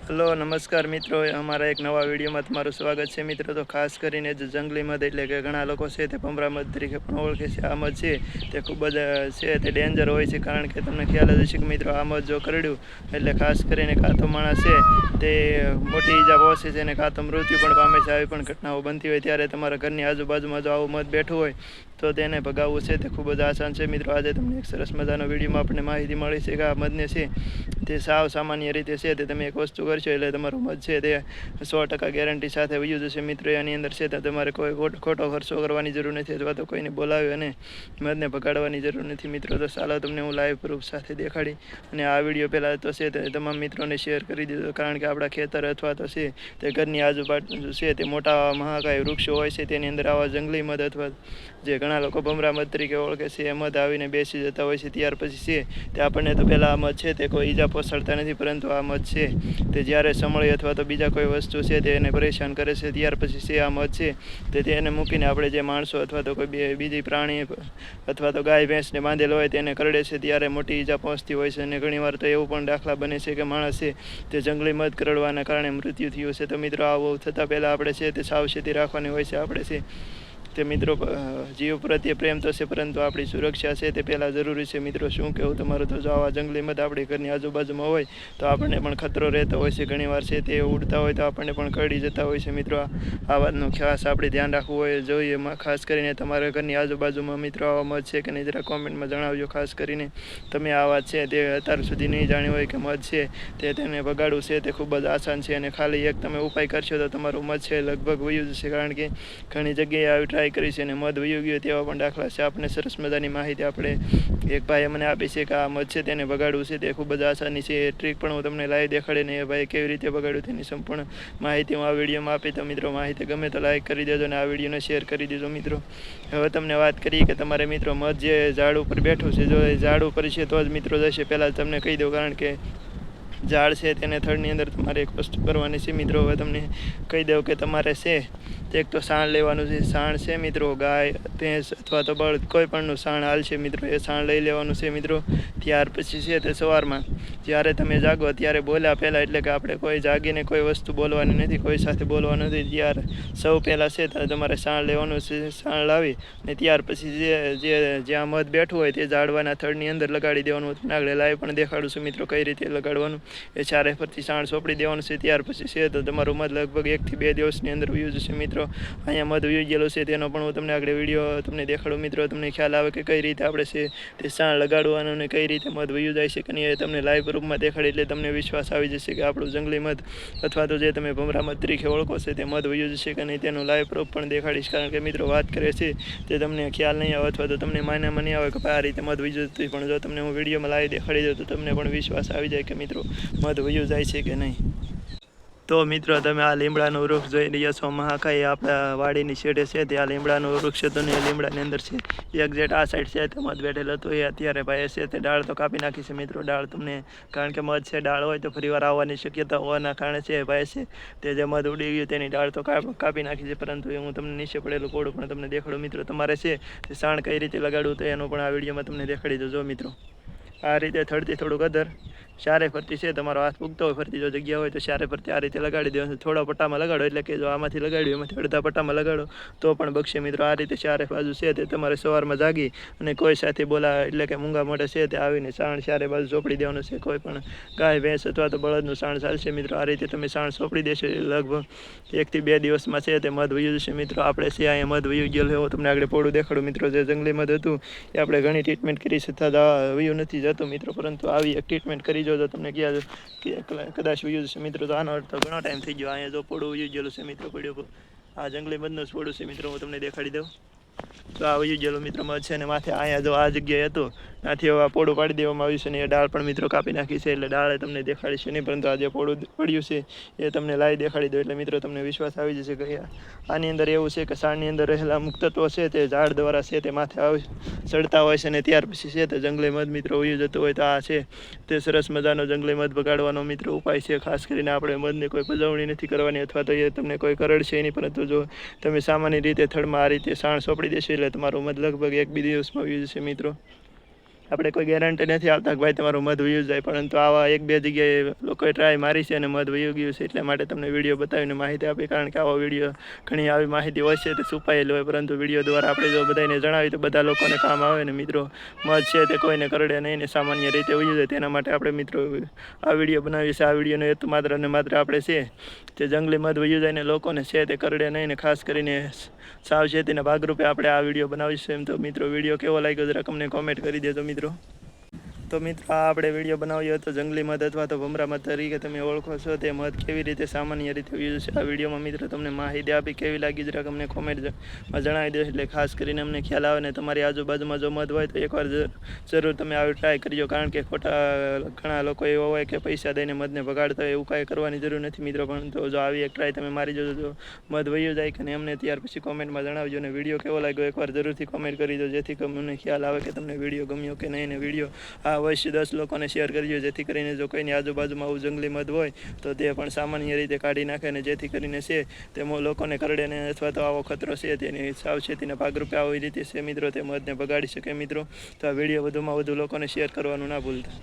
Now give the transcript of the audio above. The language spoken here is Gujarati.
हेलो नमस्कार मित्रों, अमरा एक नवा वीडियो में तमारुं स्वागत है। मित्रों तो खास करीने जंगली मध एटले के घणा लोको छे ते भमरा मध तरीके पण ओळखे छे। आ मध छे ते खूब ज छे ते डेन्जर होय छे, कारण के तमने ख्याल ज हशे के मित्रों आ मध जो करड्युं एटले खास करीने कां तो माणस छे ते मोटी ईजा पहोंचे छे ने कां तो मृत्यु पण पामे छे। આવી પણ ઘટનાઓ બનતી હોય ત્યારે તમારા ઘરની આજુબાજુમાં જો આવું મધ બેઠું હોય તો તેને ભગાવવું છે તે ખૂબ જ આસાન છે। મિત્રો આજે તમને એક સરસ મજાનો વિડીયોમાં આપણને માહિતી મળી છે કે આ મધને છે તે સાવ સામાન્ય રીતે છે તે તમે એક વસ્તુ કરશો એટલે તમારું મધ છે તે 100% ગેરંટી સાથે વયું જશે। મિત્રો આની અંદર છે તો તમારે કોઈ ખોટો ખર્ચો કરવાની જરૂર નથી અથવા તો કોઈને બોલાવી અને મધને ભગાડવાની જરૂર નથી। મિત્રો તો ચાલો તમને હું લાઈવ પ્રૂફ સાથે દેખાડી અને આ વિડીયો પહેલાં તો છે તે તમામ મિત્રોને શેર કરી દીધો, કારણ કે આપણા ખેતર અથવા તો છે તે ઘરની આજુબાજુ છે તે મોટા મહાકાય વૃક્ષો હોય છે તેની અંદર આવા જંગલી મધ અથવા જે ઘણા લોકો ભમરા મધ તરીકે ઓળખે છે એ મધ આવીને બેસી જતા હોય છે। ત્યાર પછી છે તે આપણને તો પહેલાં આ મધ છે તે કોઈ ઈજા પહોંચાડતા નથી, પરંતુ આ મધ છે તે જ્યારે સમળી અથવા તો બીજા કોઈ વસ્તુ છે તે એને પરેશાન કરે છે ત્યાર પછી છે આ મધ છે તે તેને મૂકીને આપણે જે માણસો અથવા તો કોઈ બીજી પ્રાણી અથવા તો ગાય ભેંસને બાંધેલો હોય તેને કરડે છે ત્યારે મોટી ઈજા પહોંચતી હોય છે। અને ઘણીવાર તો એવું પણ દાખલા બને છે કે માણસ છે તે જંગલી મધ કરડવાના કારણે મૃત્યુ થયું છે। તો મિત્રો આવું થતાં પહેલાં આપણે છે તે સાવચેતી રાખવાની હોય છે। આપણે છે તે મિત્રો જીવ પ્રત્યે પ્રેમ તો છે, પરંતુ આપણી સુરક્ષા છે તે પહેલાં જરૂરી છે। મિત્રો શું કહેવું તમારું? તો જો આવા જંગલી મધ આપણી ઘરની આજુબાજુમાં હોય તો આપણને પણ ખતરો રહેતો હોય છે, ઘણીવાર છે તે ઉડતા હોય તો આપણને પણ કરડી જતા હોય છે। મિત્રો આ વાતનું ખાસ આપણે ધ્યાન રાખવું હોય જોઈએ। ખાસ કરીને તમારા ઘરની આજુબાજુમાં મિત્રો આવા મધ છે કે નહીં જરા કોમેન્ટમાં જણાવજો। ખાસ કરીને તમે આ વાત છે તે અત્યાર સુધી નહીં જાણી હોય કે મધ છે તે તેને ભગાડવું છે તે ખૂબ જ આસાન છે, અને ખાલી એક તમે ઉપાય કરશો તો તમારું મધ છે લગભગ વયું જશે, કારણ કે ઘણી જગ્યાએ આવી ટ્રાય કરી છે અને મધ વયું ગયું તેવા પણ દાખલા છે। આપણે સરસ મજાની માહિતી આપણે એક ભાઈએ મને આપી છે કે આ મધ છે તેને ભગાડવું છે તે ખૂબ જ આસાની છે। એ ટ્રીક પણ હું તમને લાઈવ દેખાડીને એ ભાઈ કેવી રીતે ભગાડ્યું તેની સંપૂર્ણ માહિતી હું આ વિડીયોમાં આપી। તો મિત્રો માહિતી ગમે તો લાઈક કરી દેજો અને આ વિડીયોને શેર કરી દેજો। મિત્રો હવે તમને વાત કરીએ કે તમારે મિત્રો મધ જે ઝાડ ઉપર બેઠું છે, જો એ ઝાડ ઉપર છે તો જ મિત્રો જશે। પહેલાં તમને કહી દઉં, કારણ કે ઝાડ છે તેને થડની અંદર તમારે એક વસ્તુ કરવાની છે। મિત્રો હવે તમને કહી દઉં કે તમારે છે તે એક તો સાણ લેવાનું છે। સાણ છે મિત્રો ગાય ભેંસ અથવા તો બળદ કોઈ પણનું સાણ હાલશે મિત્રો, એ સાણ લઈ લેવાનું છે। મિત્રો ત્યાર પછી છે તે સવારમાં જ્યારે તમે જાગો ત્યારે બોલ્યા પહેલાં, એટલે કે આપણે કોઈ જાગીને કોઈ વસ્તુ બોલવાની નથી, કોઈ સાથે બોલવાનું નથી, ત્યાર સૌ પહેલાં છે તમારે સાણ લેવાનું છે। સાણ લાવી અને ત્યાર પછી જ્યાં મધ બેઠું હોય તે ઝાડવાના થડની અંદર લગાડી દેવાનું। તમને આગળ લાઈવ પણ દેખાડું છું મિત્રો કઈ રીતે લગાડવાનું। એ ચારે ફરતી સાણ સોંપડી દેવાનું છે। ત્યાર પછી છે તો તમારું મધ લગભગ 1 થી 2 દિવસની અંદર વયું જશે। મિત્રો અહીંયા મધ વયું ગયેલું છે તેનો પણ હું તમને આગળ વિડીયો તમને દેખાડું। મિત્રો તમને ખ્યાલ આવે કે કઈ રીતે આપણે છે તે સાણ લગાડવાનું અને કઈ રીતે મધ વયું જાય છે કે નહીં, એ તમને લાઈવ રૂપમાં દેખાડી એટલે તમને વિશ્વાસ આવી જશે કે આપણું જંગલી મધ અથવા તો જે તમે ભમરા મધ તરીકે ઓળખો છો તે મધ વયું જશે કે નહીં તેનું લાઈવ પ્રૂફ પણ દેખાડીશ। કારણ કે મિત્રો વાત કરે છે તે તમને ખ્યાલ નહીં આવે અથવા તો તમને માન્યામાં નહીં આવે કે આ રીતે મધ વયું જતું, પણ જો તમને હું વિડીયોમાં લાઈવ દેખાડી દઉં તો તમને પણ વિશ્વાસ આવી જાય કે મિત્રો મધ વયું જાય છે કે નહીં। તો મિત્રો તમે આ લીમડાનું વૃક્ષ જોઈ રહ્યા છો, મહાકાય આપણા વાડીની છેડે છે તે આ લીમડાનું વૃક્ષ હતું, અને લીમડાની અંદર છે એક્ઝેક્ટ આ સાઈડ છે તે મધ બેઠેલ હતું। એ અત્યારે ભાઈ છે તે ડાળ તો કાપી નાખી છે મિત્રો। ડાળ તમને, કારણ કે મધ છે ડાળ હોય તો ફરીવાર આવવાની શક્યતા હોવાના કારણે છે ભાઈ છે તે જે મધ ઉડી ગયું તેની ડાળ તો કાપી નાખી છે, પરંતુ હું તમને નીચે પડેલું કોડું પણ તમને દેખાડું। મિત્રો તમારે છે તે સાણ કઈ રીતે લગાડવું તો એનું પણ આ વિડીયોમાં તમને દેખાડી દો। જો મિત્રો આ રીતે થડથી થોડુંક અધર ચારે ફરતી છે તમારો હાથ પૂગતો હોય ફરતી જો જગ્યા હોય તો ચારે ફરતી આ રીતે લગાડી દેવાનું। થોડા પટ્ટામાં લગાડો, એટલે કે જો આમાંથી લગાડ્યું એમાંથી અડધા પટ્ટામાં લગાડો તો પણ બગશે। મિત્રો આ રીતે ચારે બાજુ છે તે તમારે સવારમાં જાગી અને કોઈ સાથે બોલા એટલે કે મૂંગા મોઢે છે તે આવીને સાણ ચારે બાજુ ચોપડી દેવાનું છે। કોઈ પણ ગાય ભેંસ અથવા તો બળદનું સાણ ચાલશે। મિત્રો આ રીતે તમે સાણ ચોપડી દેશો લગભગ 1 થી 2 દિવસમાં છે તે મધ વયું જશે। મિત્રો આપણે છે અહીંયા મધ વયું ગયેલું હું તમને આગળ પોડું દેખાડું। મિત્રો જે જંગલી મધ હતું એ આપણે ઘણી ટ્રીટમેન્ટ કરી છતાં વયું નથી જતું મિત્રો, પરંતુ આવી એક ટ્રીટમેન્ટ કરી જો તમને ક્યાં કદાચ વયું જશે। મિત્રો તો આનો અર્થ તો ઘણો ટાઈમ થઈ ગયો। અહીંયા જો પોડું વયું ગયેલું છે મિત્રો, પડ્યું આ જંગલી મધનું જ પોડું છે મિત્રો, હું તમને દેખાડી દઉં તો આ વયું ગયેલું મિત્રો મધ છે, અને માથે અહીંયા જો આ જગ્યાએ હતું ત્યાંથી હવે આ પોડું પાડી દેવામાં આવ્યું છે, ને એ ડાળ પણ મિત્રો કાપી નાખી છે, એટલે ડાળે તમને દેખાડી છે નહીં, પરંતુ આ જે પોડું પડ્યું છે એ તમને લાવી દેખાડી દો એટલે મિત્રો તમને વિશ્વાસ આવી જશે કે આની અંદર એવું છે કે સાણની અંદર રહેલા અમુક તત્વો છે તે ઝાડ દ્વારા છે તે માથે ચડતા હોય છે, અને ત્યાર પછી છે તે જંગલી મધ મિત્રો વયું જતું હોય। તો આ છે તે સરસ મજાનો જંગલી મધ ભગાડવાનો મિત્રો ઉપાય છે। ખાસ કરીને આપણે મધને કોઈ પજવણી નથી કરવાની અથવા તો એ તમને કોઈ કરડશે નહીં, પરંતુ જો તમે સામાન્ય રીતે થડમાં આ રીતે સાણ સોંપડી દેશો એટલે તમારું મધ લગભગ 1-2 દિવસમાં વયું જશે। મિત્રો આપણે કોઈ ગેરંટી નથી આપતા કે ભાઈ તમારું મધ વયું જાય, પરંતુ આવા 1-2 જગ્યાએ લોકોએ ટ્રાય મારી છે અને મધ વયું ગયું છે. એટલા માટે તમને વિડીયો બતાવીને માહિતી આપી, કારણ કે આવો વિડીયો ઘણી આવી માહિતી હોય છે તે છુપાયેલી હોય, પરંતુ વિડીયો દ્વારા આપણે જો બધાને જણાવી તો બધા લોકોને કામ આવે ને મિત્રો. મધ છે તે કોઈને કરડે નહીં ને સામાન્ય રીતે વયું જાય, તેના માટે આપણે મિત્રો આ વિડીયો બનાવીએ છીએ. આ વિડીયોનો હેતુ માત્ર અને માત્ર આપણે છે તે જંગલી મધ વયું જાય ને લોકોને છે તે કરડે નહીં ને ખાસ કરીને સાવચેતીના ભાગરૂપે આપણે આ વિડીયો બનાવીશું. એમ તો મિત્રો વિડીયો કેવો લાગ્યો જરાક અમને કોમેન્ટ કરી દેજો મિત્રો. તો મિત્રો આ આપણે વિડીયો બનાવ્યો હતો જંગલી મધ અથવા તો ભમરા મધ તરીકે તમે ઓળખો છો તે મધ કેવી રીતે સામાન્ય રીતે યુઝ છે. આ વિડીયોમાં મિત્રો તમને માહિતી આપી, કેવી લાગી જરાક અમને કોમેન્ટમાં જણાવી દો, એટલે ખાસ કરીને અમને ખ્યાલ આવે ને તમારી આજુબાજુમાં જો મધ હોય તો એકવાર જરૂર તમે આવી ટ્રાય કરજો, કારણ કે ખોટા ઘણા લોકો એવા હોય કે પૈસા દઈને મધને બગાડતા હોય. એવું કાંઈ કરવાની જરૂર નથી મિત્રો, પણ તો જો આવી એક ટ્રાય તમે મારી જોજો, જો મધ વયું જાય કે અમને ત્યાર પછી કોમેન્ટમાં જણાવજો. અને વિડીયો કેવો લાગ્યો એકવાર જરૂરથી કોમેન્ટ કરી દો, જેથી અમને ખ્યાલ આવે કે તમને વિડીયો ગમ્યો કે નહીં. ને વિડીયો અવશ્ય 10 લોકોને શેર કરજો, જેથી કરીને જો કોઈની આજુબાજુમાં આવું જંગલી મધ હોય તો તે પણ સામાન્ય રીતે કાઢી નાખે, અને જેથી કરીને છે તે લોકોને કરડે ને અથવા તો આવો ખતરો છે તેની સાવચેતીના ભાગરૂપે આવી રીતે છે મિત્રો તે મધને બગાડી શકે મિત્રો. તો આ વિડીયો વધુમાં વધુ લોકોને શેર કરવાનું ના ભૂલતા.